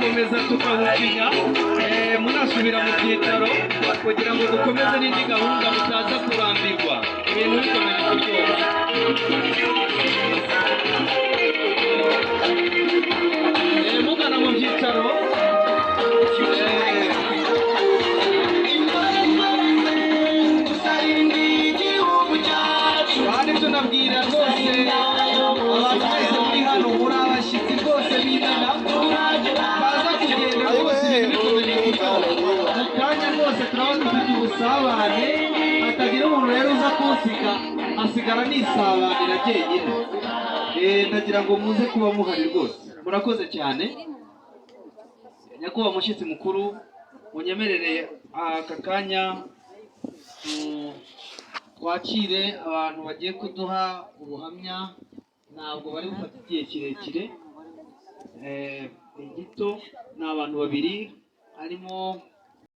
turakomeza tukawucinya munasubira mu byicaro kugira ngo dukomeze n'indi gahunda mutaza kurambirwa ibintu bikomeje kuryoha. Mugana mu byicaro kandi tunabwira rwose abantu bose muri hano muri abashyitsi rwose b'imena baza kugenda rwose ibintu bikomeje kuryoha. Mu kanya rwose turaba dufite ubusabane hatagira umuntu rero uza kunsiga asigara nisabanira jyenyine. Ndagira ngo muze kuba muhari rwose, murakoze cyane. Nyakubahwa mushyitsi mukuru, munyemerere aka kanya twakire abantu bagiye kuduha ubuhamya. Ntabwo bari gufata igihe kirekire, gito. Ni abantu babiri harimo